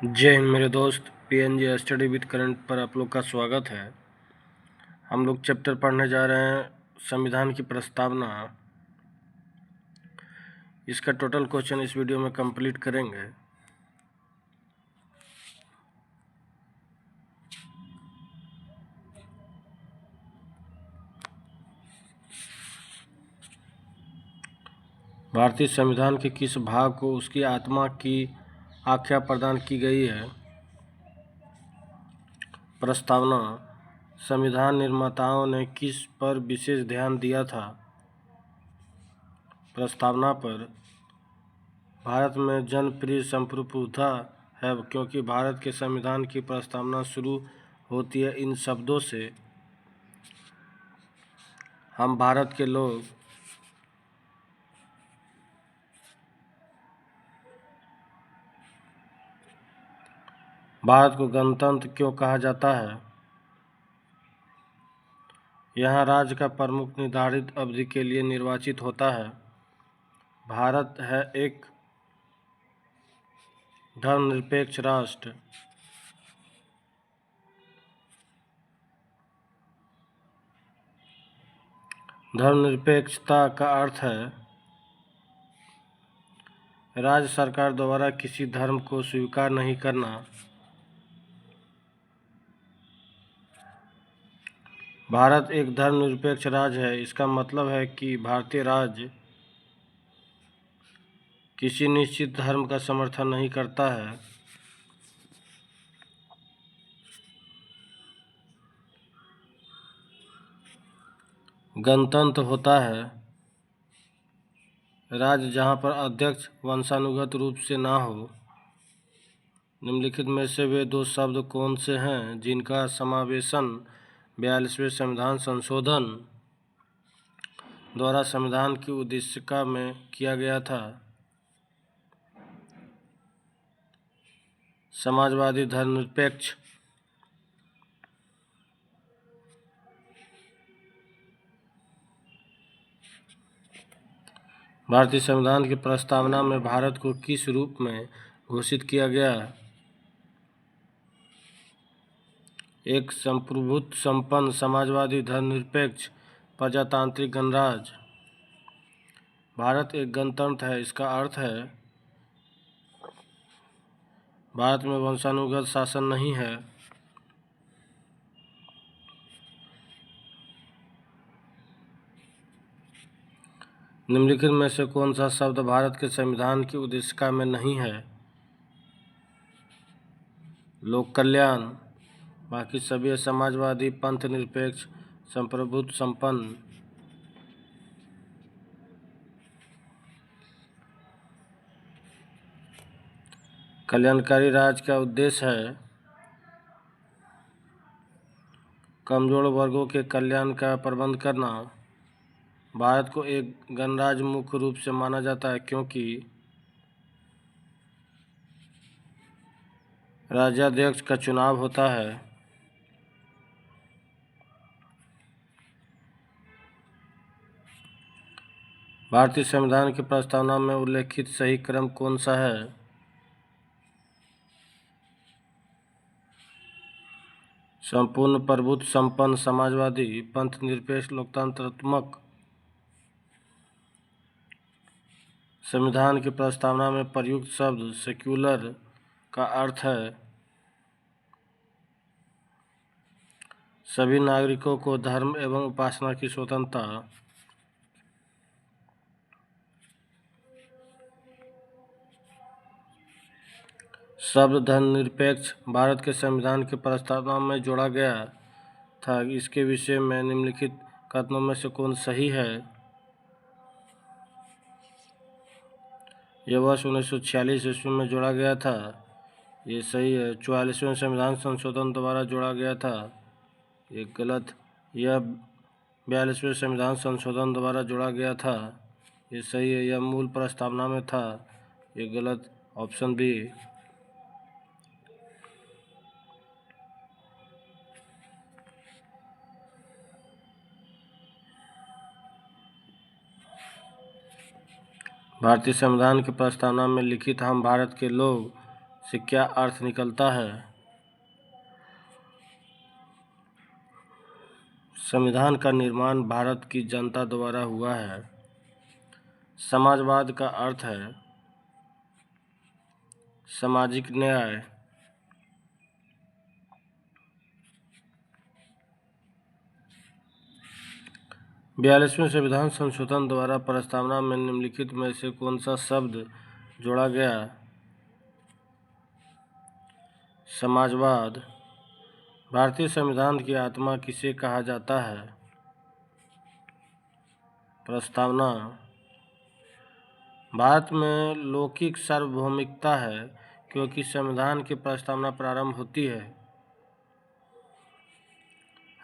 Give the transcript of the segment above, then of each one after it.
जय हिंद मेरे दोस्त। पीएनजी स्टडी विद करंट पर आप लोग का स्वागत है। हम लोग चैप्टर पढ़ने जा रहे हैं संविधान की प्रस्तावना। इसका टोटल क्वेश्चन इस वीडियो में कंप्लीट करेंगे। भारतीय संविधान के किस भाग को उसकी आत्मा की आख्या प्रदान की गई है? प्रस्तावना। संविधान निर्माताओं ने किस पर विशेष ध्यान दिया था? प्रस्तावना पर। भारत में जनप्रिय संप्रभुता है क्योंकि भारत के संविधान की प्रस्तावना शुरू होती है इन शब्दों से, हम भारत के लोग। भारत को गणतंत्र क्यों कहा जाता है? यहाँ राज्य का प्रमुख निर्धारित अवधि के लिए निर्वाचित होता है। भारत है एक धर्मनिरपेक्ष राष्ट्र। धर्मनिरपेक्षता का अर्थ है राज्य सरकार द्वारा किसी धर्म को स्वीकार नहीं करना। भारत एक धर्मनिरपेक्ष राज्य है। इसका मतलब है कि भारतीय राज्य किसी निश्चित धर्म का समर्थन नहीं करता है। गणतंत्र होता है राज्य जहाँ पर अध्यक्ष वंशानुगत रूप से ना हो। निम्नलिखित में से वे दो शब्द कौन से हैं जिनका समावेशन 42वें संविधान संशोधन द्वारा संविधान की उद्देशिका में किया गया था? समाजवादी, धर्मनिरपेक्ष। भारतीय संविधान की प्रस्तावना में भारत को किस रूप में घोषित किया गया? एक संप्रभुत्व संपन्न समाजवादी धर्मनिरपेक्ष प्रजातांत्रिक गणराज्य। भारत एक गणतंत्र है। इसका अर्थ है भारत में वंशानुगत शासन नहीं है। निम्नलिखित में से कौन सा शब्द भारत के संविधान की उद्देशिका में नहीं है? लोक कल्याण। बाकी सभी समाजवादी, पंथ निरपेक्ष, संप्रभुत्व संपन्न। कल्याणकारी राज्य का उद्देश्य है कमजोर वर्गों के कल्याण का प्रबंध करना। भारत को एक गणराज्य मुख्य रूप से माना जाता है क्योंकि राज्याध्यक्ष का चुनाव होता है। भारतीय संविधान की प्रस्तावना में उल्लेखित सही क्रम कौन सा है? संपूर्ण प्रभुत्व संपन्न, समाजवादी, पंथ निरपेक्ष, लोकतंत्रात्मक। संविधान की प्रस्तावना में प्रयुक्त शब्द सेक्युलर का अर्थ है सभी नागरिकों को धर्म एवं उपासना की स्वतंत्रता। शब्द धर्मनिरपेक्ष भारत के संविधान की प्रस्तावना में जोड़ा गया था। इसके विषय में निम्नलिखित कथनों में से कौन सही है? यह वर्ष 1946 ईस्वी में जोड़ा गया था। ये सही है। 44वें संविधान संशोधन द्वारा जोड़ा गया था। ये गलत। यह 42वें संविधान संशोधन द्वारा जोड़ा गया था। ये सही है। यह मूल प्रस्तावना में था। ये गलत। Option B. भारतीय संविधान की प्रस्तावना में लिखित हम भारत के लोग से क्या अर्थ निकलता है? संविधान का निर्माण भारत की जनता द्वारा हुआ है। समाजवाद का अर्थ है सामाजिक न्याय। बयालीसवें संविधान संशोधन द्वारा प्रस्तावना में निम्नलिखित में से कौन सा शब्द जोड़ा गया? समाजवाद। भारतीय संविधान की आत्मा किसे कहा जाता है? प्रस्तावना। भारत में लौकिक सार्वभौमिकता है क्योंकि संविधान की प्रस्तावना प्रारंभ होती है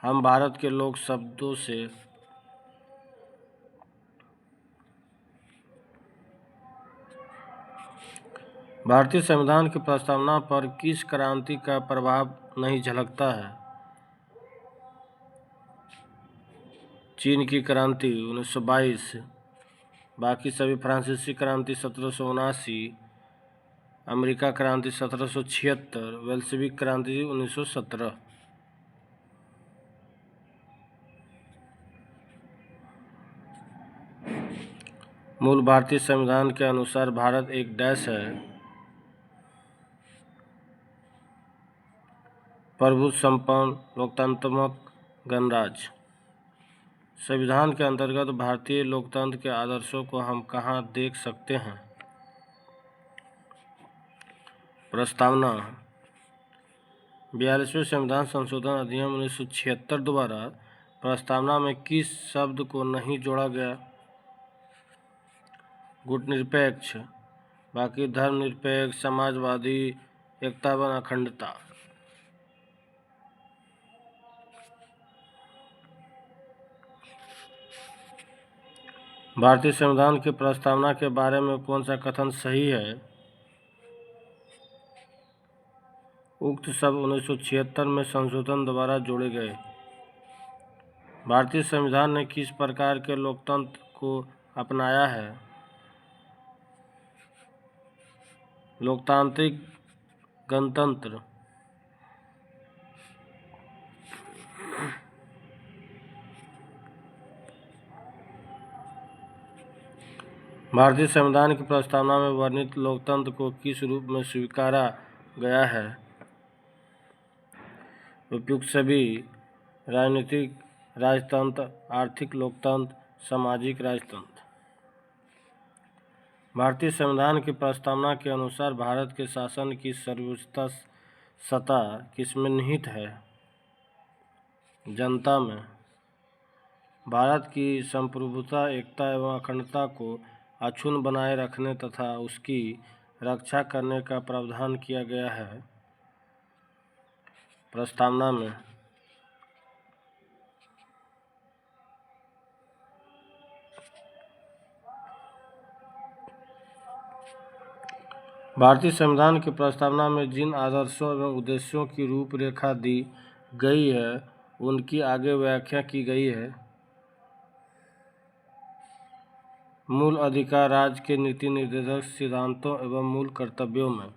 हम भारत के लोग शब्दों से। भारतीय संविधान की प्रस्तावना पर किस क्रांति का प्रभाव नहीं झलकता है? चीन की क्रांति 1922, बाकी सभी फ्रांसीसी क्रांति 1779, अमेरिका क्रांति 1776, वेल्शविक क्रांति 1917। मूल भारतीय संविधान के अनुसार भारत एक देश है। प्रभु संपन्न लोकतंत्रात्मक गणराज्य। संविधान के अंतर्गत भारतीय लोकतंत्र के आदर्शों को हम कहाँ देख सकते हैं? प्रस्तावना। 42वें संविधान संशोधन अधिनियम 1976 द्वारा प्रस्तावना में किस शब्द को नहीं जोड़ा गया? गुटनिरपेक्ष, बाकी धर्मनिरपेक्ष, समाजवादी, एकता व अखंडता। भारतीय संविधान की प्रस्तावना के बारे में कौन सा कथन सही है? उक्त शब्द 1976 में संशोधन द्वारा जोड़े गए। भारतीय संविधान ने किस प्रकार के लोकतंत्र को अपनाया है? लोकतांत्रिक गणतंत्र। भारतीय संविधान की प्रस्तावना में वर्णित लोकतंत्र को किस रूप में स्वीकारा गया है? उपयुक्त सभी: राजनीतिक राजतंत्र, आर्थिक लोकतंत्र, सामाजिक राजतंत्र। भारतीय संविधान की प्रस्तावना के अनुसार भारत के शासन की सर्वोच्च सत्ता किसमें निहित है? जनता में। भारत की संप्रभुता, एकता एवं अखंडता को अक्षुण्ण बनाए रखने तथा उसकी रक्षा करने का प्रावधान किया गया है प्रस्तावना में। भारतीय संविधान की प्रस्तावना में जिन आदर्शों एवं उद्देश्यों की रूपरेखा दी गई है उनकी आगे व्याख्या की गई है। मूल अधिकार राज्य के नीति निर्देशक सिद्धांतों एवं मूल कर्तव्यों में।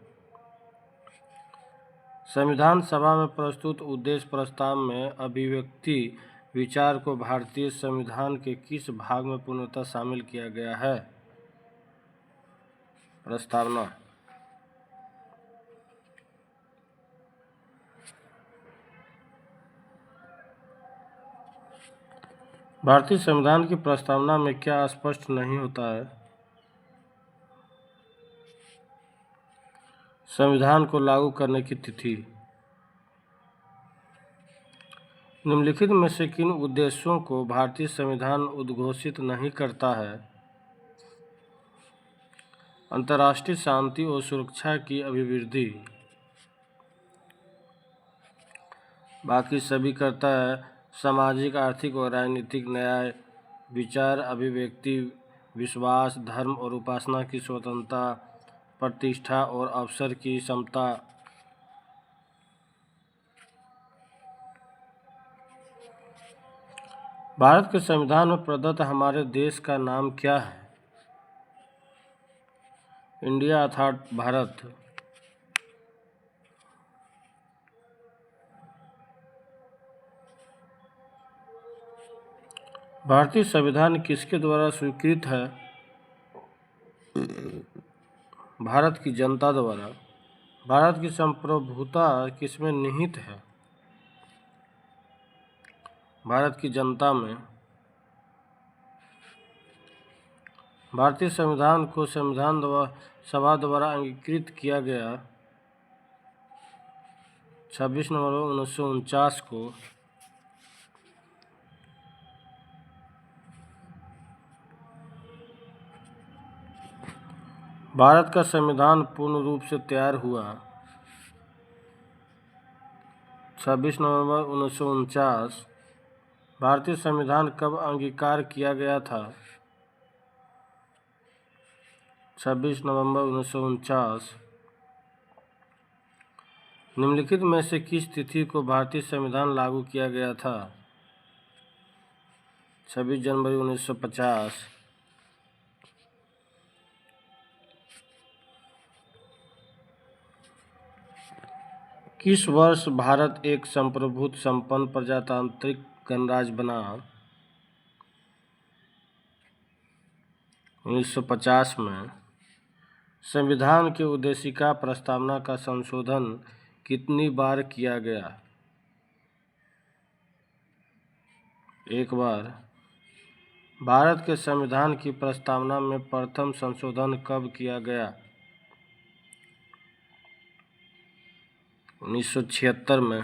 संविधान सभा में प्रस्तुत उद्देश्य प्रस्ताव में अभिव्यक्ति विचार को भारतीय संविधान के किस भाग में पूर्णतः शामिल किया गया है? प्रस्तावना। भारतीय संविधान की प्रस्तावना में क्या स्पष्ट नहीं होता है? संविधान को लागू करने की तिथि। निम्नलिखित में से किन उद्देश्यों को भारतीय संविधान उद्घोषित नहीं करता है? अंतर्राष्ट्रीय शांति और सुरक्षा की अभिवृद्धि। बाकी सभी करता है सामाजिक, आर्थिक और राजनीतिक न्याय, विचार, अभिव्यक्ति, विश्वास, धर्म और उपासना की स्वतंत्रता, प्रतिष्ठा और अवसर की समता। भारत के संविधान में प्रदत्त हमारे देश का नाम क्या है? इंडिया अर्थात भारत। भारतीय संविधान किसके द्वारा स्वीकृत है? भारत की जनता द्वारा। भारत की संप्रभुता किसमें निहित है? भारत की जनता में। भारतीय संविधान को संविधान सभा द्वारा अंगीकृत किया गया 26 नवंबर 1949 को। भारत का संविधान पूर्ण रूप से तैयार हुआ 26 नवंबर 1949। भारतीय संविधान कब अंगीकार किया गया था? 26 नवंबर 1949। निम्नलिखित में से किस तिथि को भारतीय संविधान लागू किया गया था? 26 जनवरी 1950। किस वर्ष भारत एक संप्रभुत्व संपन्न प्रजातांत्रिक गणराज्य बना? 1950 में। संविधान के उद्देशिका प्रस्तावना का संशोधन कितनी बार किया गया? एक बार। भारत के संविधान की प्रस्तावना में प्रथम संशोधन कब किया गया? 1976 में।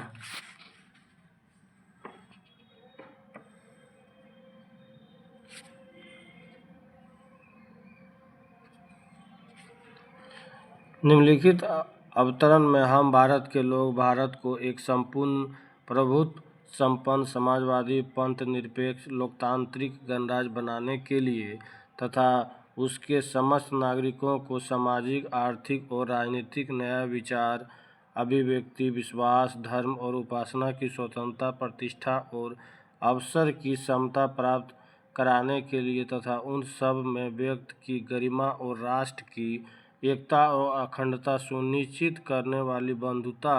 निम्नलिखित अवतरण में हम भारत के लोग भारत को एक संपूर्ण प्रभुत्व संपन्न समाजवादी पंथ निरपेक्ष लोकतांत्रिक गणराज्य बनाने के लिए तथा उसके समस्त नागरिकों को सामाजिक आर्थिक और राजनीतिक न्याय विचार अभिव्यक्ति विश्वास धर्म और उपासना की स्वतंत्रता प्रतिष्ठा और अवसर की समता प्राप्त कराने के लिए तथा उन सब में व्यक्ति की गरिमा और राष्ट्र की एकता और अखंडता सुनिश्चित करने वाली बंधुता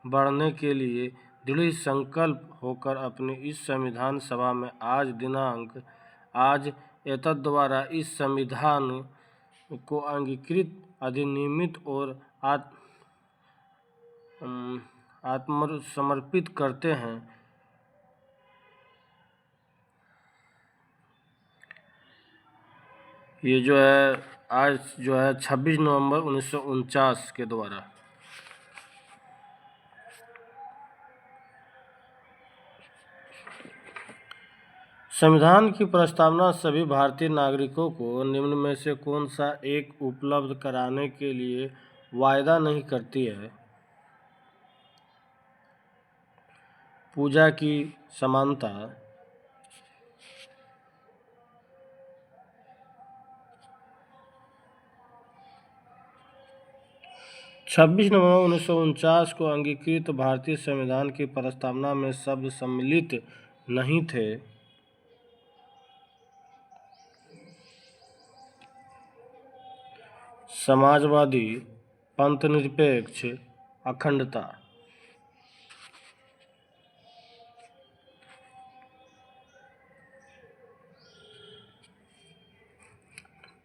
बढ़ने के लिए दृढ़ संकल्प होकर अपनी इस संविधान सभा में आज एतद्द्वारा इस संविधान को अंगीकृत अधिनियमित और आत्मसमर्पित करते हैं। ये जो है आज जो है 26 नवंबर 1949 के द्वारा। संविधान की प्रस्तावना सभी भारतीय नागरिकों को निम्न में से कौन सा एक उपलब्ध कराने के लिए वायदा नहीं करती है? पूजा की समानता। छब्बीस नवंबर 1949 को अंगीकृत भारतीय संविधान की प्रस्तावना में शब्द सम्मिलित नहीं थे। समाजवादी पंथनिरपेक्ष अखंडता।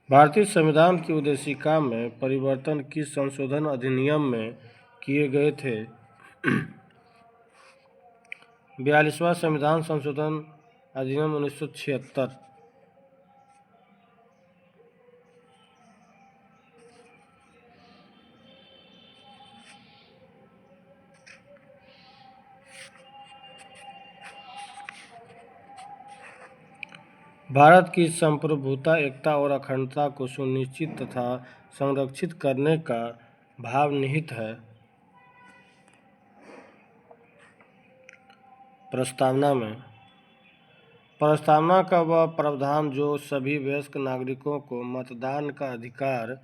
भारतीय संविधान की उद्देशिका में परिवर्तन किस संशोधन अधिनियम में किए गए थे? 42वां संविधान संशोधन अधिनियम 1976। भारत की संप्रभुता एकता और अखंडता को सुनिश्चित तथा संरक्षित करने का भाव निहित है। प्रस्तावना में। प्रस्तावना का वह प्रावधान जो सभी वयस्क नागरिकों को मतदान का अधिकार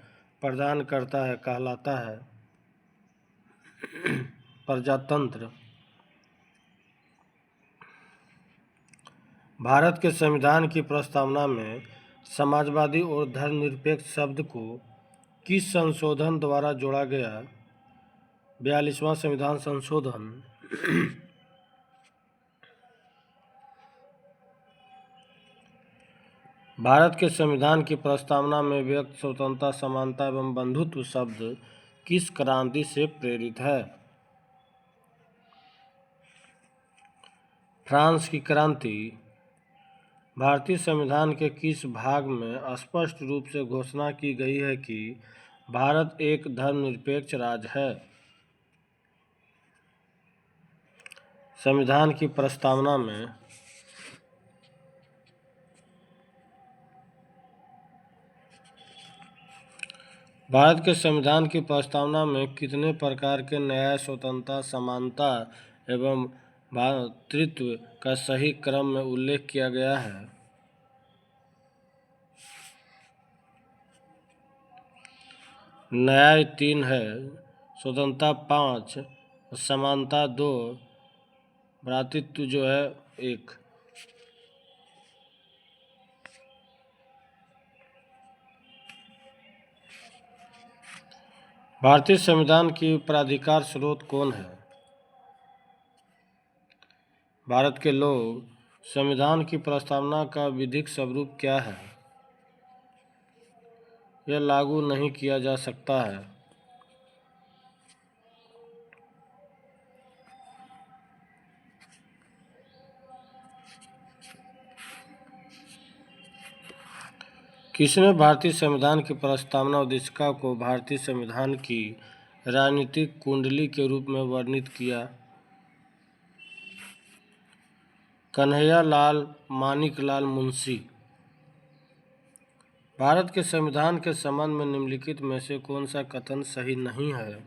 प्रदान करता है कहलाता है प्रजातंत्र। भारत के संविधान की प्रस्तावना में समाजवादी और धर्मनिरपेक्ष शब्द को किस संशोधन द्वारा जोड़ा गया? 42वां संविधान संशोधन। भारत के संविधान की प्रस्तावना में व्यक्त स्वतंत्रता, समानता एवं बंधुत्व शब्द किस क्रांति से प्रेरित है? फ्रांस की क्रांति। भारतीय संविधान के किस भाग में स्पष्ट रूप से घोषणा की गई है कि भारत एक धर्मनिरपेक्ष राज्य है? संविधान की प्रस्तावना में भारत के संविधान की प्रस्तावना में कितने प्रकार के न्याय, स्वतंत्रता, समानता एवं भ्रातृत्व का सही क्रम में उल्लेख किया गया है? न्याय 3 है, स्वतंत्रता 5, समानता 2, भ्रातृत्व जो है 1। भारतीय संविधान की प्राधिकार स्रोत कौन है? भारत के लोग। संविधान की प्रस्तावना का विधिक स्वरूप क्या है? यह लागू नहीं किया जा सकता है। किसने भारतीय संविधान की प्रस्तावना उद्देशिका को भारतीय संविधान की राजनीतिक कुंडली के रूप में वर्णित किया? कन्हैयालाल मानिकलाल मुंशी। भारत के संविधान के संबंध में निम्नलिखित में से कौन सा कथन सही नहीं है?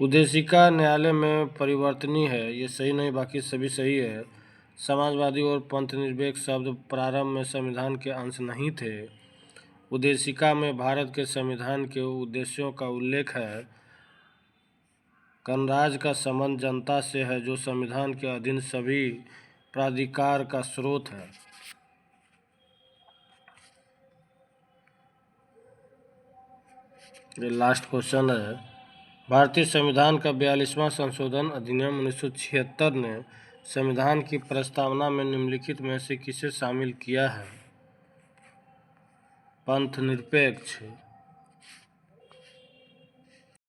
उद्देशिका न्यायालय में परिवर्तनीय है, ये सही नहीं, बाकी सभी सही है। समाजवादी और पंथनिरपेक्ष शब्द प्रारंभ में संविधान के अंश नहीं थे। उद्देशिका में भारत के संविधान के उद्देश्यों का उल्लेख है। गणराज्य का संबंध जनता से है, जो संविधान के अधीन सभी प्राधिकार का स्रोत है। ये लास्ट क्वेश्चन है। भारतीय संविधान का 42वां संशोधन अधिनियम 1976 ने संविधान की प्रस्तावना में निम्नलिखित में से किसे शामिल किया है? पंथनिरपेक्ष,